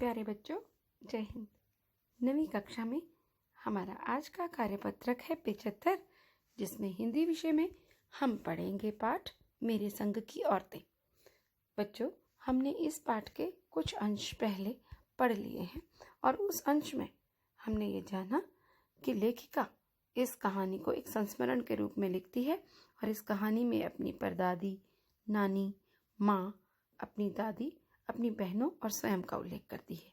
प्यारे बच्चों, जय हिंद। नवीं कक्षा में हमारा आज का कार्यपत्रक है 75, जिसमें हिंदी विषय में हम पढ़ेंगे पाठ मेरे संग की औरतें। बच्चों, हमने इस पाठ के कुछ अंश पहले पढ़ लिए हैं और उस अंश में हमने ये जाना कि लेखिका इस कहानी को एक संस्मरण के रूप में लिखती है और इस कहानी में अपनी परदादी, नानी, माँ, अपनी दादी, अपनी बहनों और स्वयं का उल्लेख करती है।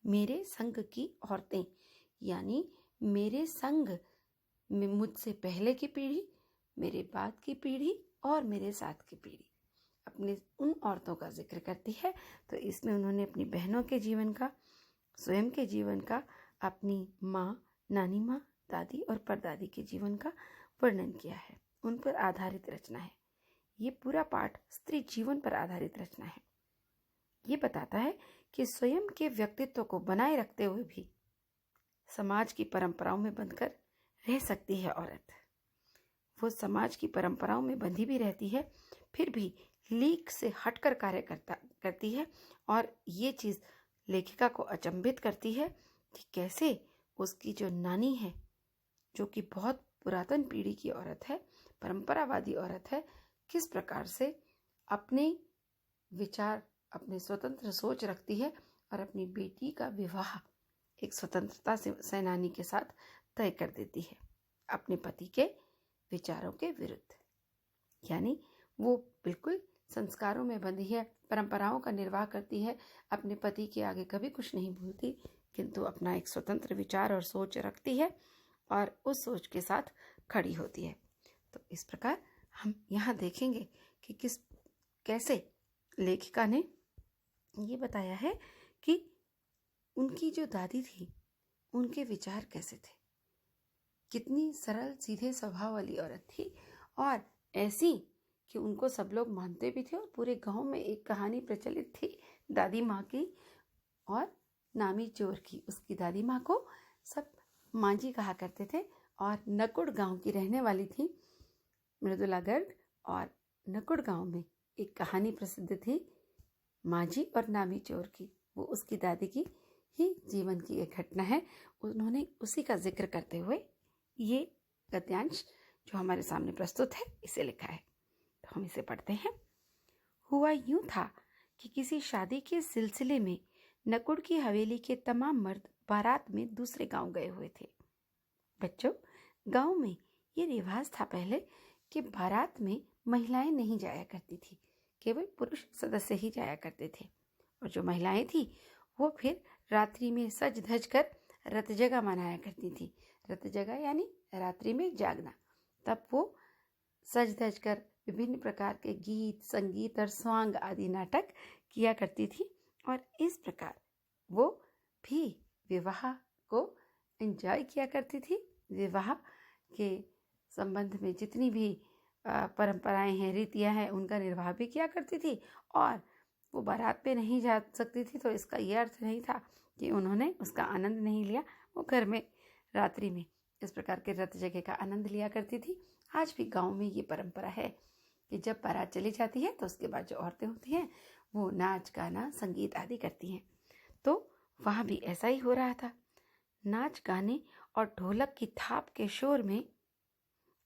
मेरे संग की औरतें यानी मेरे संग में मुझसे पहले की पीढ़ी, मेरे बाद की पीढ़ी और मेरे साथ की पीढ़ी, अपने उन औरतों का जिक्र करती है। तो इसमें उन्होंने अपनी बहनों के जीवन का, स्वयं के जीवन का, अपनी माँ, नानी माँ, दादी और परदादी के जीवन का वर्णन किया है। उन पर आधारित रचना है। ये पूरा पाठ स्त्री जीवन पर आधारित रचना है। ये बताता है कि स्वयं के व्यक्तित्व को बनाए रखते हुए भी समाज की परंपराओं में बंधकर रह सकती है औरत। वो समाज की परंपराओं में बंधी भी रहती है, फिर भी लीक से हटकर कार्य करती है। और ये चीज़ लेखिका को अचंभित करती है कि कैसे उसकी जो नानी है, जो कि बहुत पुरातन पीढ़ी की औरत है, परंपरावादी औरत है, किस प्रकार से अपने विचार, अपने स्वतंत्र सोच रखती है और अपनी बेटी का विवाह एक स्वतंत्रता सेनानी के साथ तय कर देती है, अपने पति के विचारों के विरुद्ध। यानी वो बिल्कुल संस्कारों में बंधी है, परंपराओं का निर्वाह करती है, अपने पति के आगे कभी कुछ नहीं भूलती, किंतु अपना एक स्वतंत्र विचार और सोच रखती है और उस सोच के साथ खड़ी होती है। तो इस प्रकार हम यहाँ देखेंगे कि कैसे लेखिका ने ये बताया है कि उनकी जो दादी थी, उनके विचार कैसे थे, कितनी सरल सीधे स्वभाव वाली औरत थी और ऐसी कि उनको सब लोग मानते भी थे। और पूरे गांव में एक कहानी प्रचलित थी दादी माँ की और नामी चोर की। उसकी दादी माँ को सब माँ जी कहा करते थे और नकुड़ गांव की रहने वाली थी मृदुला गर्ग। और नकुड़ गांव में एक कहानी प्रसिद्ध थी माँ जी और नामी चोर की। वो उसकी दादी की ही जीवन की एक घटना है। उन्होंने उसी का जिक्र करते हुए ये गद्यांश जो हमारे सामने प्रस्तुत है, इसे लिखा है। तो हम इसे पढ़ते हैं। हुआ यूं था कि किसी शादी के सिलसिले में नकुड़ की हवेली के तमाम मर्द बारात में दूसरे गांव गए हुए थे। बच्चों, गांव में ये रिवाज था पहले कि बारात में महिलाएं नहीं जाया करती थी, केवल पुरुष सदस्य ही जाया करते थे। और जो महिलाएं थी वो फिर रात्रि में सज धज कर रत जगह मनाया करती थी। रत जगह यानी रात्रि में जागना। तब वो सज धज कर विभिन्न प्रकार के गीत, संगीत और स्वांग आदि नाटक किया करती थी। और इस प्रकार वो भी विवाह को एंजॉय किया करती थी। विवाह के संबंध में जितनी भी परंपराएं हैं, रीतियां हैं, उनका निर्वाह भी किया करती थी। और वो बारात पे नहीं जा सकती थी तो इसका ये अर्थ नहीं था कि उन्होंने उसका आनंद नहीं लिया। वो घर में रात्रि में इस प्रकार के रत जगह का आनंद लिया करती थी। आज भी गांव में ये परंपरा है कि जब बारात चली जाती है तो उसके बाद जो औरतें होती हैं वो नाच, गाना, संगीत आदि करती हैं। तो वहाँ भी ऐसा ही हो रहा था। नाच, गाने और ढोलक की थाप के शोर में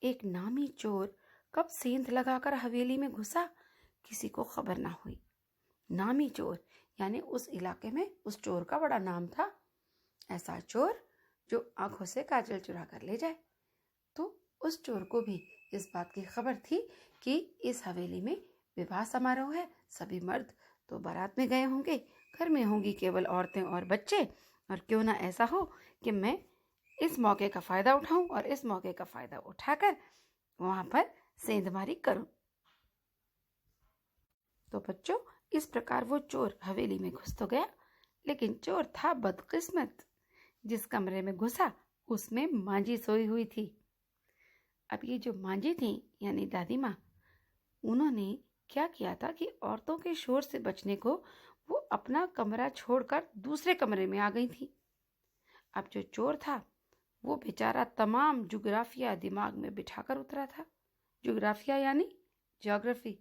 एक नामी चोर कब सेंध लगाकर हवेली में घुसा, किसी को खबर ना हुई। नामी चोर यानी उस इलाके में उस चोर का बड़ा नाम था। ऐसा चोर जो आंखों से काजल चुरा कर ले जाए। तो उस चोर को भी इस बात की खबर थी कि इस हवेली में विवाह समारोह है, सभी मर्द तो बारात में गए होंगे, घर में होंगी केवल औरतें और बच्चे। और क्यों ना ऐसा हो कि मैं इस मौके का फायदा उठाऊं और इस मौके का फायदा उठाकर वहां पर सेंधमारी करूं। तो बच्चों, इस प्रकार वो चोर हवेली में घुस तो गया, लेकिन चोर था बदकिस्मत। जिस कमरे में घुसा उसमें मांझी सोई हुई थी। अब ये जो मांझी थी यानी दादी माँ, उन्होंने क्या किया था कि औरतों के शोर से बचने को वो अपना कमरा छोड़कर दूसरे कमरे में आ गई थी। अब जो चोर था वो बेचारा तमाम जुग्राफिया दिमाग में बिठाकर उतरा था। जुग्राफिया यानी ज्योग्राफी,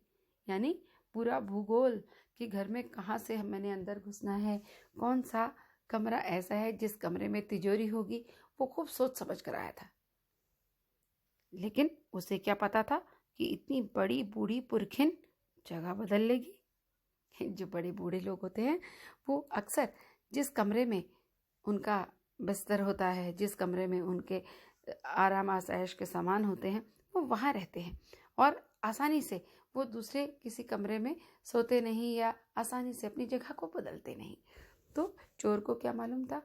यानी पूरा भूगोल कि घर में कहाँ से मैंने अंदर घुसना है, कौन सा कमरा ऐसा है जिस कमरे में तिजोरी होगी, वो खूब सोच समझ कर आया था। लेकिन उसे क्या पता था कि इतनी बड़ी बूढ़ी पुरखिन जगह बदल लेगी। जो बड़े बूढ़े लोग होते हैं वो अक्सर जिस कमरे में उनका बिस्तर होता है, जिस कमरे में उनके आराम आसाइश के सामान होते हैं, वो वहाँ रहते हैं और आसानी से वो दूसरे किसी कमरे में सोते नहीं या आसानी से अपनी जगह को बदलते नहीं। तो चोर को क्या मालूम था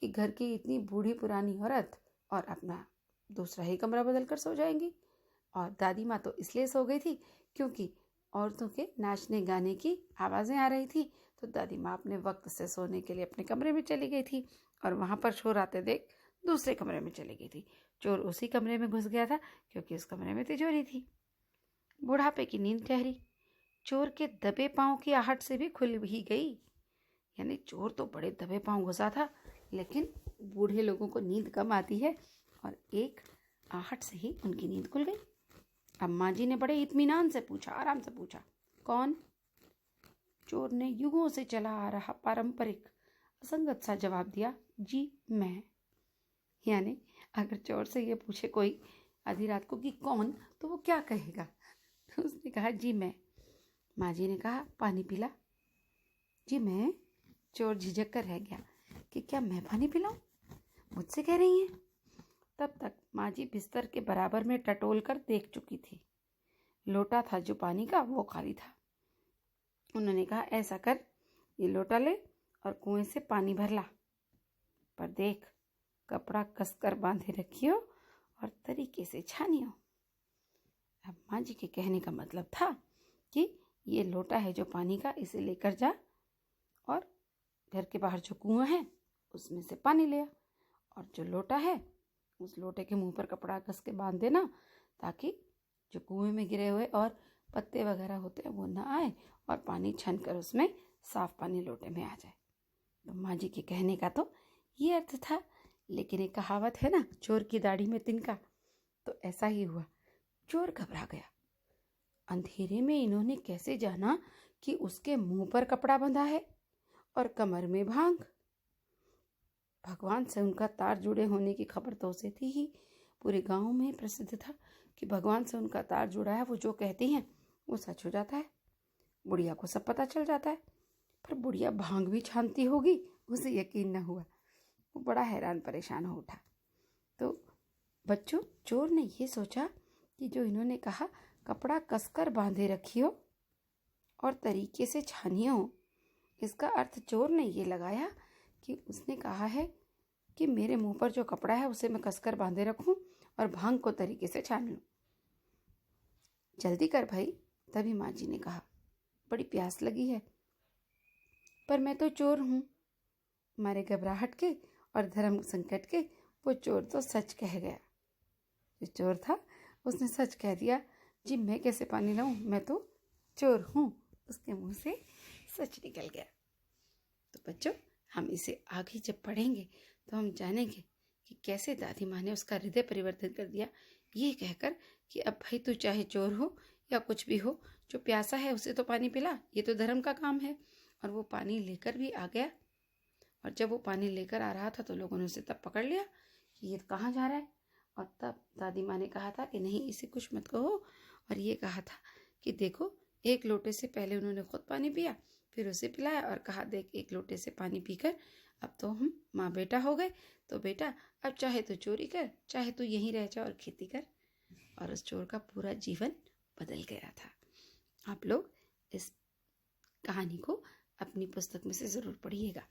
कि घर की इतनी बूढ़ी पुरानी औरत और अपना दूसरा ही कमरा बदल कर सो जाएंगी। और दादी माँ तो इसलिए सो गई थी क्योंकि औरतों के नाचने गाने की आवाज़ें आ रही थी, तो दादी माँ अपने वक्त से सोने के लिए अपने कमरे में चली गई थी और वहाँ पर शोर आते देख दूसरे कमरे में चली गई थी। चोर उसी कमरे में घुस गया था क्योंकि उस कमरे में तिजोरी थी। बुढ़ापे की नींद ठहरी। चोर के दबे पाँव की आहट से भी खुल ही गई। यानी चोर तो बड़े दबे पाँव घुसा था, लेकिन बूढ़े लोगों को नींद कम आती है और एक आहट से ही उनकी नींद खुल गई। अम्मा जी ने बड़े इत्मीनान से पूछा, आराम से पूछा, कौन? चोर ने युगों से चला आ रहा पारंपरिक असंगत सा जवाब दिया, जी मैं। यानी अगर चोर से ये पूछे कोई आधी रात को कि कौन, तो वो क्या कहेगा? तो उसने कहा, जी मैं। माँ जी ने कहा, पानी पिला। जी मैं। चोर झिझक कर रह गया कि क्या मैं पानी पिलाऊं? मुझसे कह रही हैं? तब तक माँ जी बिस्तर के बराबर में टटोल कर देख चुकी थी। लोटा था जो पानी का, वो खाली था। उन्होंने कहा, ऐसा कर, ये लोटा ले और कुएं से पानी भर ला, पर देख कपड़ा कसकर बांधे रखियो और तरीके से छानियो। अब माँ जी के कहने का मतलब था कि ये लोटा है जो पानी का, इसे लेकर जा और घर के बाहर जो कुआं है उसमें से पानी ले आ, और जो लोटा है उस लोटे के मुंह पर कपड़ा कस के बांध देना, ताकि जो कुएं में गिरे हुए और पत्ते वगैरह होते हैं वो ना आए और पानी छन कर उसमें साफ पानी लोटे में आ जाए। तो माँ जी के कहने का तो ये अर्थ था। लेकिन एक कहावत है ना, चोर की दाढ़ी में तिनका, तो ऐसा ही हुआ। चोर घबरा गया। अंधेरे में इन्होंने कैसे जाना कि उसके मुंह पर कपड़ा बंधा है और कमर में भांग? भगवान से उनका तार जुड़े होने की खबर तो उसे थी ही। पूरे गांव में प्रसिद्ध था कि भगवान से उनका तार जुड़ा है, वो जो कहती हैं वो सच हो जाता है। बुढ़िया को सब पता चल जाता है, पर बुढ़िया भांग भी छानती होगी, उसे यकीन न हुआ। वो बड़ा हैरान परेशान हो उठा। तो बच्चों, चोर ने ये सोचा कि जो इन्होंने कहा कपड़ा कसकर बांधे रखियो और तरीके से छानियो, इसका अर्थ चोर ने ये लगाया कि उसने कहा है कि मेरे मुंह पर जो कपड़ा है उसे मैं कसकर बांधे रखूं और भांग को तरीके से छान लूं। जल्दी कर भाई। तभी माँ जी ने कहा, बड़ी प्यास लगी है। पर मैं तो चोर हूं। हमारे घबराहट के और धर्म संकट के वो चोर तो सच कह गया। जो चोर था उसने सच कह दिया, जी मैं कैसे पानी लाऊं, मैं तो चोर हूं। उसके मुंह से सच निकल गया। तो बच्चों, हम इसे आगे जब पढ़ेंगे तो हम जानेंगे कि कैसे दादी माँ ने उसका हृदय परिवर्तन कर दिया, ये कहकर कि अब भाई तू चाहे चोर हो या कुछ भी हो, जो प्यासा है उसे तो पानी पिला, ये तो धर्म का काम है। और वो पानी लेकर भी आ गया। और जब वो पानी लेकर आ रहा था तो लोगों ने उसे तब पकड़ लिया कि ये कहाँ जा रहा है। और तब दादी माँ ने कहा था कि नहीं, इसे कुछ मत कहो। और ये कहा था कि देखो, एक लोटे से पहले उन्होंने खुद पानी पिया, फिर उसे पिलाया और कहा, देख एक लोटे से पानी पीकर अब तो हम माँ बेटा हो गए, तो बेटा अब चाहे तो चोरी कर, चाहे तो यहीं रह जा और खेती कर। और उस चोर का पूरा जीवन बदल गया था। आप लोग इस कहानी को अपनी पुस्तक में से ज़रूर पढ़िएगा।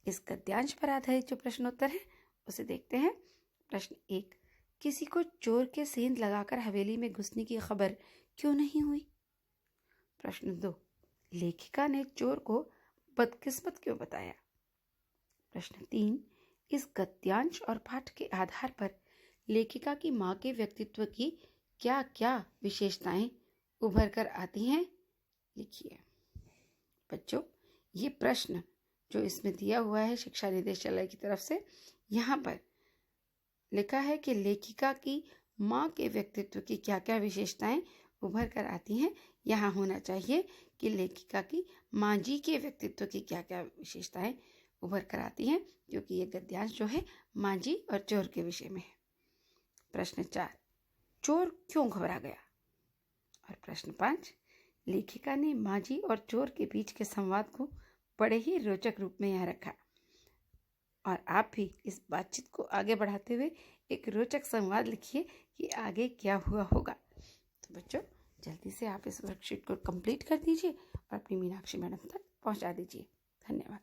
इस गद्यांश पर आधारित जो प्रश्नोत्तर है उसे देखते हैं। प्रश्न 1, किसी को चोर के सेंध लगाकर हवेली में घुसने की खबर क्यों नहीं हुई? प्रश्न 2, लेखिका ने चोर को बदकिस्मत क्यों बताया? प्रश्न 3, इस गद्यांश और पाठ के आधार पर लेखिका की माँ के व्यक्तित्व की क्या क्या विशेषताएं उभर कर आती हैं, लिखिए। बच्चों, ये प्रश्न जो इसमें दिया हुआ है शिक्षा निदेशालय की तरफ से, यहाँ पर लिखा है कि लेखिका की माँ के व्यक्तित्व की क्या क्या विशेषताएं उभर कर आती हैं। यहाँ होना चाहिए कि लेखिका की माँ जी के व्यक्तित्व की क्या क्या विशेषताएं उभर कर आती हैं, क्योंकि ये गद्यांश जो है माँ जी और चोर के विषय में है। प्रश्न 4, चोर क्यों घबरा गया। और प्रश्न 5, लेखिका ने माँ जी और चोर के बीच के संवाद को बड़े ही रोचक रूप में यहाँ रखा। और आप भी इस बातचीत को आगे बढ़ाते हुए एक रोचक संवाद लिखिए कि आगे क्या हुआ होगा। तो बच्चों, जल्दी से आप इस वर्कशीट को कंप्लीट कर दीजिए और अपनी मीनाक्षी मैडम तक पहुंचा दीजिए। धन्यवाद।